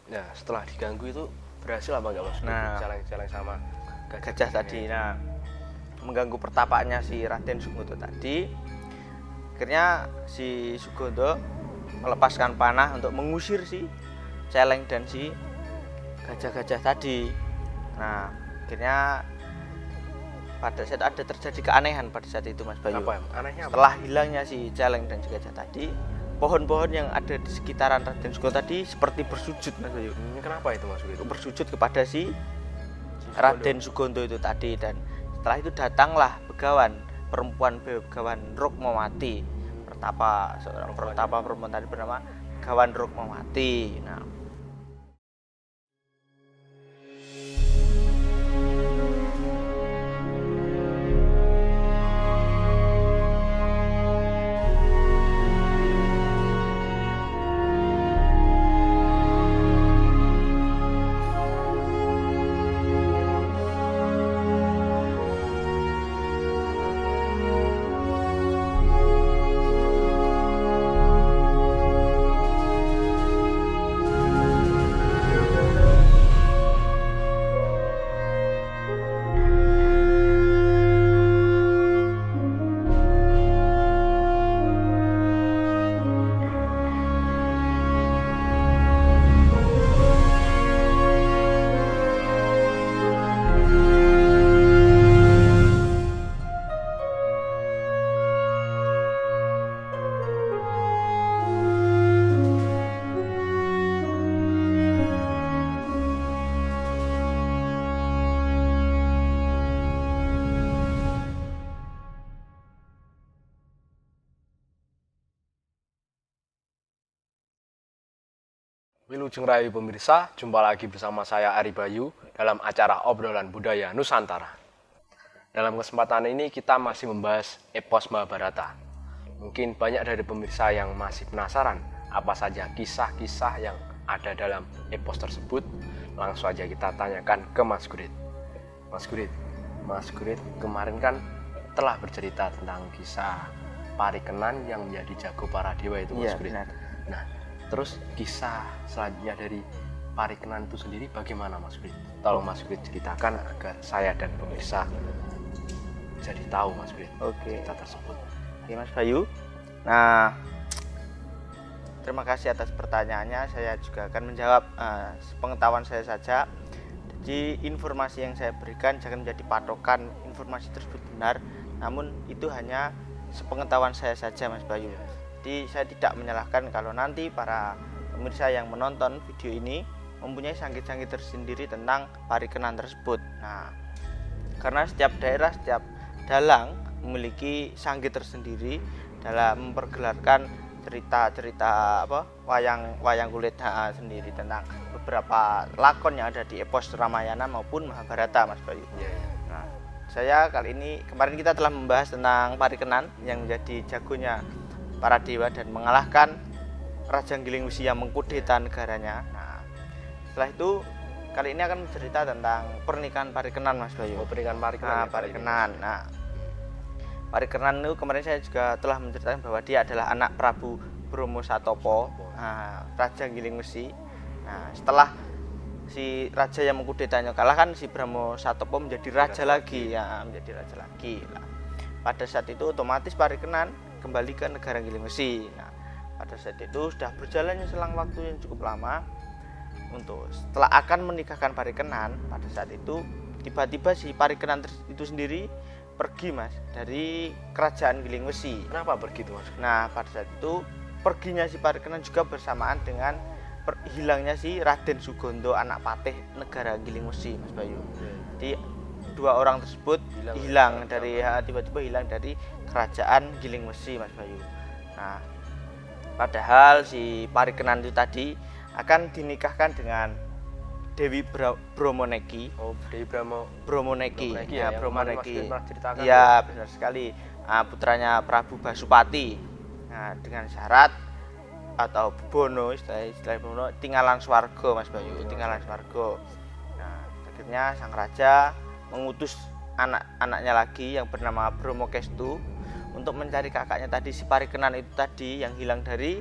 Nah, setelah diganggu itu berhasil apa enggak Mas? Nah, Celeng-celeng sama gajah tadi. Nah, mengganggu pertapaannya si Raden Sugondo tadi. Akhirnya si Sugondo melepaskan panah untuk mengusir si celeng dan si gajah-gajah tadi. Nah, akhirnya pada saat ada terjadi keanehan pada saat itu Mas Bayu. Apa anehnya? Setelah hilangnya si celeng dan si gajah tadi, pohon-pohon yang ada di sekitaran Raden Sugondo tadi seperti bersujud Mas Bayu. Kenapa itu Mas Sugondo? Bersujud kepada si Raden Sugondo itu tadi. Dan setelah itu datanglah begawan, perempuan begawan Rukmawati, seorang perempuan tadi bernama Begawan Rukmawati. Nah, Wilujeng Rayu pemirsa, jumpa lagi bersama saya Ari Bayu dalam acara Obrolan Budaya Nusantara. Dalam kesempatan ini kita masih membahas epos Mahabharata. Mungkin banyak dari pemirsa yang masih penasaran apa saja kisah-kisah yang ada dalam epos tersebut. Langsung aja kita tanyakan ke Mas Gurit. Mas Gurit kemarin kan telah bercerita tentang kisah Parikenan yang menjadi jago para dewa itu Mas Gurit. Nah, terus kisah selanjutnya dari Parikenan itu sendiri bagaimana Mas Gurit? Tolong Mas Gurit ceritakan agar saya dan pemirsa jadi tahu Mas Gurit cerita tersebut. Oke Mas Bayu. Nah, terima kasih atas pertanyaannya. Saya juga akan menjawab sepengetahuan saya saja. Jadi informasi yang saya berikan jangan menjadi patokan informasi tersebut benar, namun itu hanya sepengetahuan saya saja Mas Bayu. Jadi saya tidak menyalahkan kalau nanti para pemirsa yang menonton video ini mempunyai sanggit-sanggit tersendiri tentang Parikenan tersebut. Nah, karena setiap daerah, setiap dalang memiliki sanggit tersendiri dalam mempergelarkan cerita-cerita wayang kulit sendiri tentang beberapa lakon yang ada di epos Ramayana maupun Mahabharata Mas Bayu. Nah, saya kemarin kita telah membahas tentang Parikenan yang menjadi jagonya para dewa dan mengalahkan Raja Giling-Wesi yang mengkudeta negaranya. Nah, setelah itu kali ini akan bercerita tentang pernikahan Parikenan Mas Bayu. Pernikahan Parikenan. Parikenan. Nah, Parikenan itu kemarin saya juga telah menceritakan bahwa dia adalah anak Prabu Bromo Satopo, Raja Giling-Wesi. Nah, setelah si raja yang mengkudetanya kalah kan si Bromo Satopo menjadi raja lagi. Nah, pada saat itu otomatis Parikenan kembali ke negara Giling-Wesi. Nah, pada saat itu sudah berjalannya selang waktu yang cukup lama. Setelah akan menikahkan Parikenan, pada saat itu tiba-tiba si Parikenan itu sendiri pergi Mas dari kerajaan Giling-Wesi. Kenapa begitu Mas? Nah, pada saat itu perginya si Parikenan juga bersamaan dengan hilangnya si Raden Sugondo anak patih negara Giling-Wesi Mas Bayu. Jadi dua orang tersebut tiba-tiba hilang dari kerajaan Giling-Wesi Mas Bayu. Nah, padahal si Parikenan itu tadi akan dinikahkan dengan Dewi Bromoneki. Dewi Bromoneki. Bromoneki. Ya, benar sekali. Putranya Prabu Basupati. Nah, dengan syarat atau Bono, istilah Bono, tinggalan swarga Mas Bayu, tinggalan swarga. Nah, akhirnya sang raja mengutus anak-anaknya lagi yang bernama Bromokestu untuk mencari kakaknya tadi si Parikenan itu tadi yang hilang dari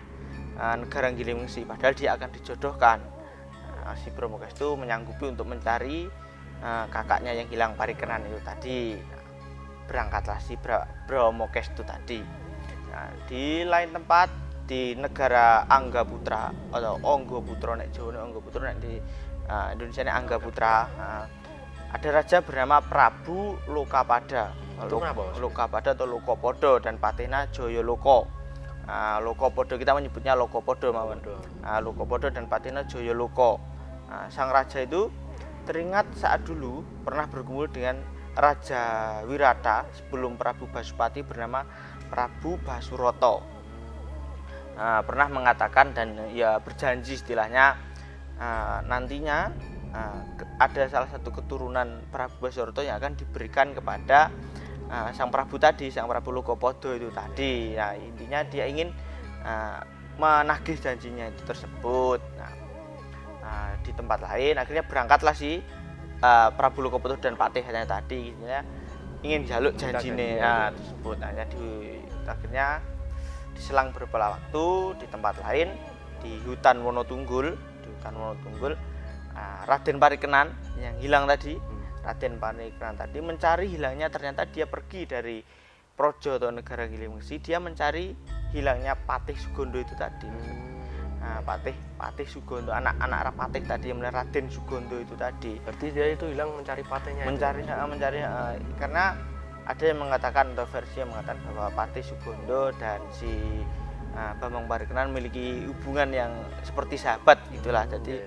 negara Giling-Wesi, padahal dia akan dijodohkan. si Bromokestu menyanggupi untuk mencari kakaknya yang hilang Parikenan itu tadi. Berangkatlah si Bromokestu tadi. Nah, di lain tempat di negara Anggaputra atau Onggoputra, nek Jawa Onggoputra, nek di Indonesia ini Anggaputra. Ada raja bernama Prabu Lokapada. Lokapada atau Lokopodo dan patihna Jayaloko. Lokopodo kita menyebutnya Lokopodo mawon. Lokopodo dan patihna Jayaloko. Sang raja itu teringat saat dulu pernah berkumpul dengan Raja Wirata sebelum Prabu Basupati bernama Prabu Basuroto. Pernah mengatakan dan ya berjanji istilahnya nantinya ada salah satu keturunan Prabu Basuroto yang akan diberikan kepada sang Prabu tadi, sang Prabu Lokopodo itu tadi. Nah, intinya dia ingin menagih janjinya itu tersebut. Di tempat lain akhirnya berangkatlah si Prabu Lokopodo dan patihnya tadi, ingin jaluk janjine tersebut. Akhirnya diselang beberapa waktu di tempat lain di hutan Wonotunggul, Raden Parikenan yang hilang tadi, Raden Parikenan tadi mencari hilangnya, ternyata dia pergi dari Projo atau negara Gilimengsi, dia mencari hilangnya Patih Sugondo itu tadi. Patih Sugondo, anak Patih tadi, yang Raden Sugondo itu tadi. Berarti dia itu hilang mencari patihnya. Mencari karena ada yang mengatakan atau versi yang mengatakan bahwa Patih Sugondo dan si Bambang Parikenan memiliki hubungan yang seperti sahabat itulah. Jadi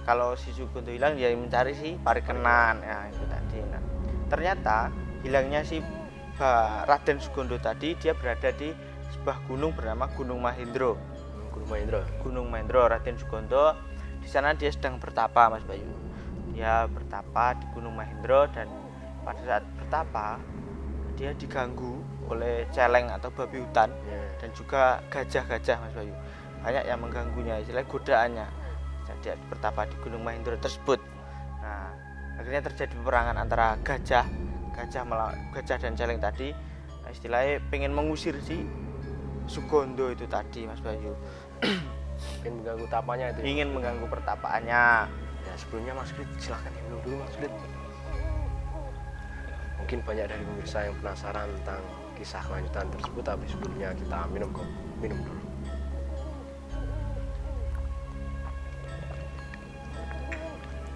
kalau si Sugondo hilang dia mencari si Parikenan, ya itu tadi. Nah, ternyata hilangnya si Raden Sugondo tadi dia berada di sebuah gunung bernama Gunung Mahendro. Gunung Mahendro, Raden Sugondo di sana dia sedang bertapa, Mas Bayu. Dia bertapa di Gunung Mahendro dan pada saat bertapa dia diganggu oleh celeng atau babi hutan dan juga gajah-gajah, Mas Bayu. Banyak yang mengganggunya, istilahnya godaannya. Dia bertapa di Gunung Mahendro tersebut. Nah, akhirnya terjadi peperangan antara gajah dan celeng tadi. Nah, istilahnya pengen mengusir si Sugondo itu tadi, Mas Bayu. Ingin mengganggu tapanya itu. Ingin mengganggu pertapaannya. Ya, sebelumnya Mas Klit silahkan minum dulu, Mas Klit. Mungkin banyak dari pemirsa yang penasaran tentang kisah kelanjutan tersebut, tapi sebelumnya kita minum dulu.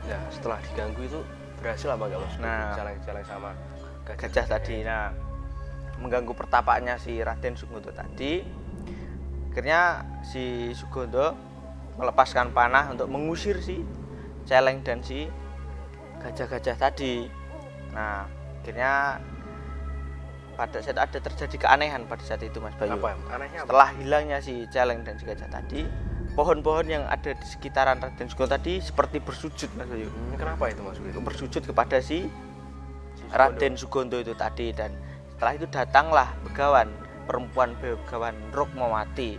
Ya, setelah diganggu itu berhasil apa enggak, Mas? Celeng-celeng sama gajah tadi. Nah, mengganggu pertapaannya si Raden Sugondo tadi. Akhirnya si Sugondo melepaskan panah untuk mengusir si celeng dan si gajah-gajah tadi. Nah, akhirnya pada saat ada terjadi keanehan pada saat itu, Mas Bayu. Anehnya apa? Setelah hilangnya si celeng dan si gajah tadi, pohon-pohon yang ada di sekitaran Raden Sugondo tadi seperti bersujud, Mas Bayu. Kenapa itu, Mas Bayu? Bersujud kepada si Raden Sugondo itu tadi. Dan setelah itu datanglah perempuan Begawan Rukmawati,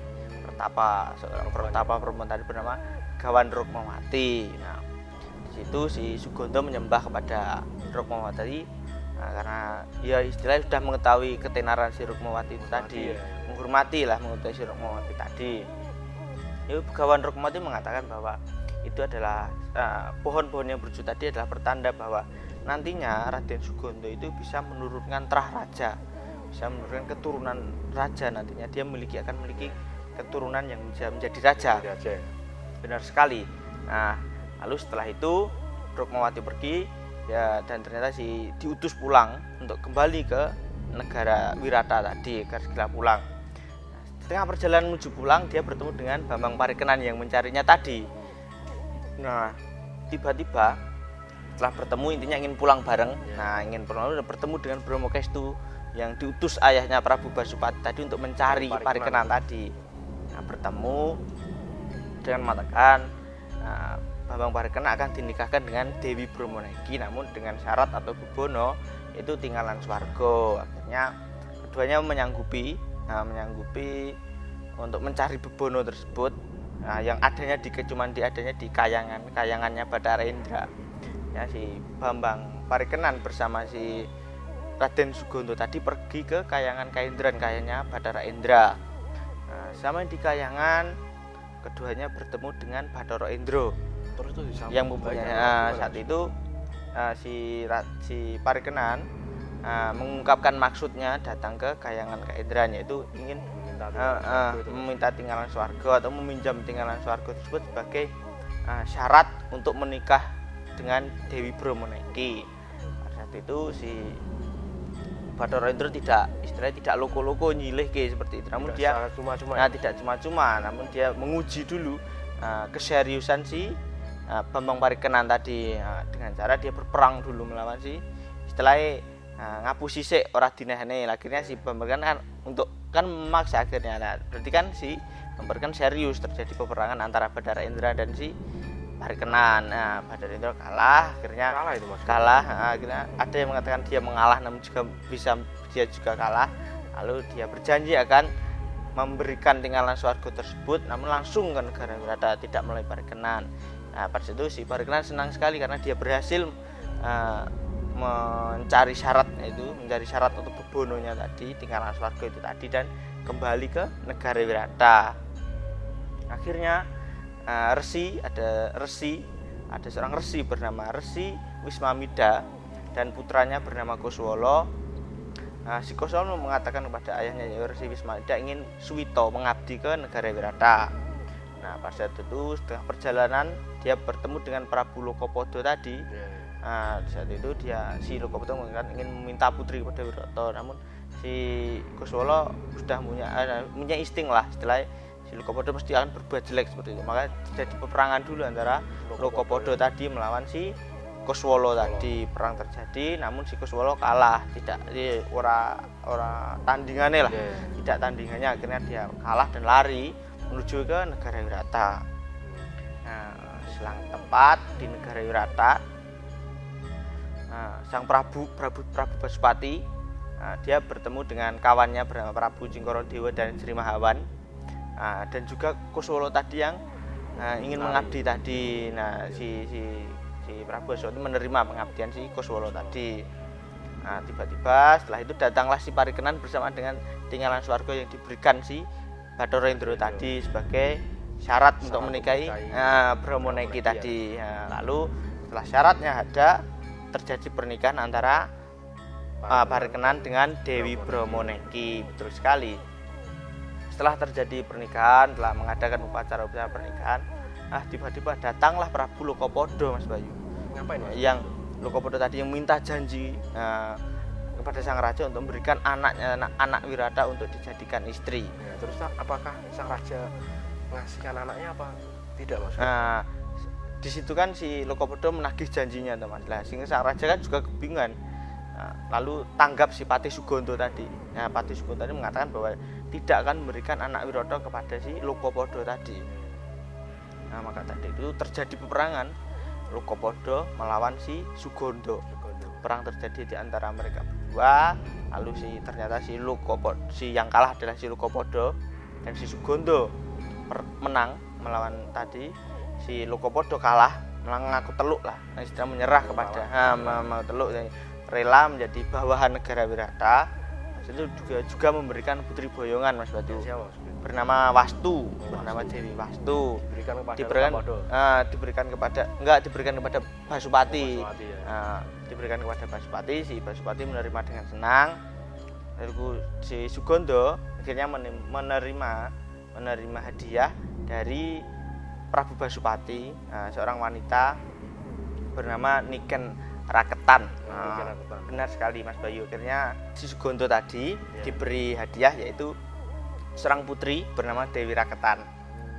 seorang pertapa perempuan tadi bernama Begawan Rukmawati. Nah, di situ si Sugondo menyembah kepada Rukmawati. Nah, karena ya istilahnya sudah mengetahui ketenaran si Rukmawati itu tadi, menghormati si Rukmawati tadi. Ya, Begawan Rukmawati mengatakan bahwa itu adalah pohon-pohon yang berwujud tadi adalah pertanda bahwa nantinya Raden Sugondo itu bisa menurunkan terah raja, bisa menurunkan keturunan raja. Nantinya dia akan memiliki keturunan yang bisa menjadi raja. Benar sekali. Nah, lalu setelah itu Rukmawati pergi ya, dan ternyata diutus pulang untuk kembali ke negara Wirata tadi, agar segera pulang. Tengah perjalanan menuju pulang, dia bertemu dengan Bambang Parikenan yang mencarinya tadi. Nah, tiba-tiba setelah bertemu, intinya ingin pulang bareng. Nah, ingin pulang dan bertemu dengan Bromokestu yang diutus ayahnya Prabu Basupati tadi untuk mencari Parikenan tadi. Nah, bertemu dengan mengatakan Bambang Parikenan akan dinikahkan dengan Dewi Bromonegi, namun dengan syarat atau bubono itu tinggalan swarga. Akhirnya keduanya menyanggupi untuk mencari bebono tersebut, yang adanya di kayangannya Bathara Indra. Ya, si Bambang Parikenan bersama si Raden Sugondo tadi pergi ke kayangan kayangannya Bathara Indra. Nah, sama di kayangan keduanya bertemu dengan Bathara Indra. terus tuh yang mempunyai saat itu si Parikenan mengungkapkan maksudnya datang ke Kahyangan Kaendran, yaitu ingin meminta tinggalan swarga atau meminjam tinggalan swarga tersebut sebagai syarat untuk menikah dengan Dewi Bromoneki. Pada saat itu si Bathara Indra tidak loko-loko nyilih seperti itu, namun dia tidak cuma-cuma, namun dia menguji dulu keseriusan si Bambang Parikenan tadi dengan cara dia berperang dulu melawan si setelah ngapusi sik ora dinehne. Akhirnya si Bambang kan untuk kan memaksa akhirnya. Nah, berarti kan si Bambang serius, terjadi peperangan antara Bathara Indra dan si Parikenan. Nah, Bathara Indra kalah, akhirnya kalah. Akhirnya ada yang mengatakan dia mengalah, namun juga bisa dia juga kalah. Lalu dia berjanji akan memberikan tinggalan swarga tersebut, namun langsung ke negara Wirata, tidak melalui Parikenan. Nah, pada situ si Parikenan senang sekali karena dia berhasil mencari syarat untuk bebononya tadi, tinggalan swarga itu tadi, dan kembali ke negara Wirata. Akhirnya ada seorang resi bernama Resi Wismamida dan putranya bernama Kuswala. Si Kuswala mengatakan kepada ayahnya, yaitu Resi Wismamida, ingin suwito mengabdi ke negara Wirata. Nah, pada saat itu setengah perjalanan dia bertemu dengan Prabu Lokopodo tadi. Nah, saat itu si Lokopodo mengatakan ingin meminta putri kepada Wirata, namun si Kuswala sudah punya insting lah, setelah si Lokopodo pasti akan berbuat jelek seperti itu. Maka terjadi peperangan dulu antara Lokopodo tadi melawan si Kuswala tadi. Perang terjadi, namun si Kuswala kalah, tidak ora tandingannya lah, tidak tandingannya. Akhirnya dia kalah dan lari menuju ke negara Wirata. Nah, selang tepat di negara Wirata, sang Prabu Basupati dia bertemu dengan kawannya bernama Prabu Cingkaradewa dan Sri Mahawan. Dan juga Kuswala tadi yang ingin mengabdi tadi. Nah, si Prabu Basupati menerima pengabdian si Kuswala tadi. Nah, tiba-tiba setelah itu datanglah si Parikenan bersama dengan tinggalan swarga yang diberikan si Bathara Indra tadi sebagai syarat untuk menikahi Bromoneki tadi. Nah, lalu setelah syaratnya ada, terjadi pernikahan antara Parikenan dengan Dewi Bromoneki. Betul sekali. Setelah terjadi pernikahan, telah mengadakan upacara pernikahan, tiba-tiba datanglah Prabu Lokopodo, Mas Bayu. Ngapain, Mas? Yang Lokopodo tadi yang minta janji kepada sang raja untuk memberikan anak Wirata untuk dijadikan istri. Ya, terus apakah sang raja mengasihkan anaknya apa tidak, Mas? Nah, di situ kan si Lokopodo menagih janjinya, teman. Lah, sehingga sang raja kan juga kebingungan. Nah, lalu tanggap si Patih Sugonto tadi. Nah, Patih Sugonto tadi mengatakan bahwa tidak akan memberikan anak Wirata kepada si Lokopodo tadi. Nah, maka tadi itu terjadi peperangan Lokopodo melawan si Sugonto. Perang terjadi di antara mereka berdua. Lalu ternyata si yang kalah adalah si Lokopodo, dan si Sugonto menang melawan tadi. Si Lokopodo kalah, mengaku teluk lah, istilah menyerah kepada mau teluk, rela menjadi bawahan negara Wirata. Itu juga memberikan putri boyongan, Mas Batu, bernama Wastu, bernama Dewi Wastu. Diberikan kepada Basupati. Diberikan kepada Basupati. Si Basupati menerima dengan senang. Lalu si Sugonto akhirnya menerima hadiah dari Prabu Basupati, seorang wanita bernama Niken Raketan. Benar sekali, Mas Bayu. Akhirnya si Sugonto tadi diberi hadiah, yaitu seorang putri bernama Dewi Raketan.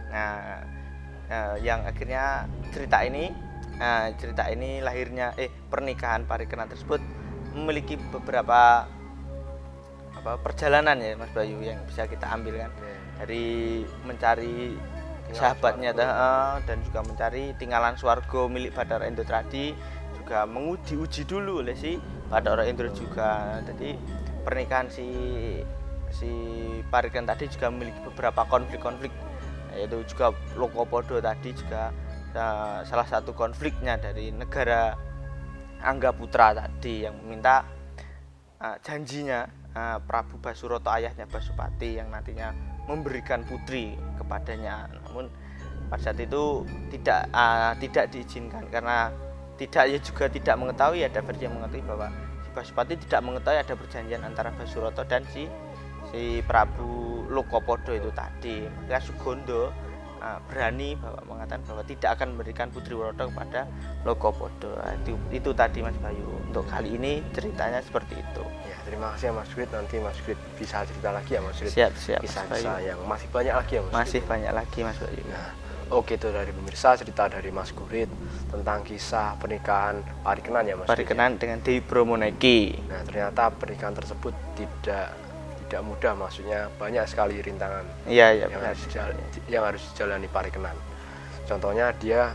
Nah, yang akhirnya cerita ini lahirnya pernikahan Parikenan tersebut memiliki beberapa perjalanan ya, Mas Bayu, yang bisa kita ambil kan, dari mencari sahabatnya dan juga mencari tinggalan swarga milik Bathara Indra tadi, juga diuji dulu oleh si Bathara Indra juga. Jadi pernikahan si Parikenan tadi juga memiliki beberapa konflik, yaitu juga Lokopodo tadi juga salah satu konfliknya dari negara Anggaputra tadi, yang meminta janjinya Prabu Basuroto, ayahnya Basupati, yang nantinya memberikan putri kepadanya. Namun pada saat itu tidak diizinkan karena tidak mengetahui, ada versi yang mengetahui bahwa si Basupati tidak mengetahui ada perjanjian antara Basuroto dan si Prabu Lokopodo itu tadi. Maka Sugondo berani mengatakan bahwa tidak akan memberikan Putri Woroto kepada Lokopodo. Itu tadi Mas Bayu. Untuk kali ini ceritanya seperti itu. Ya, terima kasih ya Mas Grit. Nanti Mas Grit bisa cerita lagi ya Mas Grit. Siap Kisah-kisah yang masih banyak lagi ya Mas Grit. Masih banyak lagi Mas Bayu. Nah, oke, itu dari pemirsa cerita dari Mas Grit tentang kisah pernikahan Parikenan ya Mas. Parikenan dengan Dewi Bromonegi. Nah, ternyata pernikahan tersebut tidak mudah, maksudnya banyak sekali rintangan Iya, yang harus dijalani Parikenan. Contohnya dia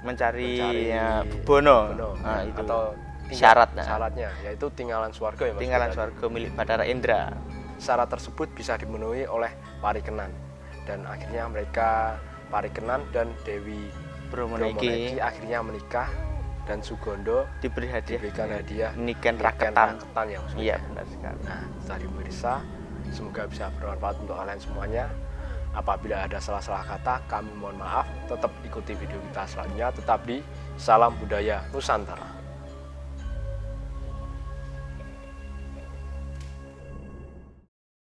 mencari Bono. Itu atau syaratnya yaitu tinggalan swarga ya Mas. Tinggalan swarga milik Bathara Indra. Syarat tersebut bisa dimenuhi oleh Parikenan dan akhirnya mereka Parikenan dan Dewi Bromonegi akhirnya menikah dan Sugondo diberikan hadiah niken raketan ya maksudnya. Iya, benar sekali. Nah, tadi pemirsa, semoga bisa bermanfaat untuk kalian semuanya. Apabila ada salah-salah kata, kami mohon maaf. Tetap ikuti video kita selanjutnya. Tetap di Salam Budaya Nusantara.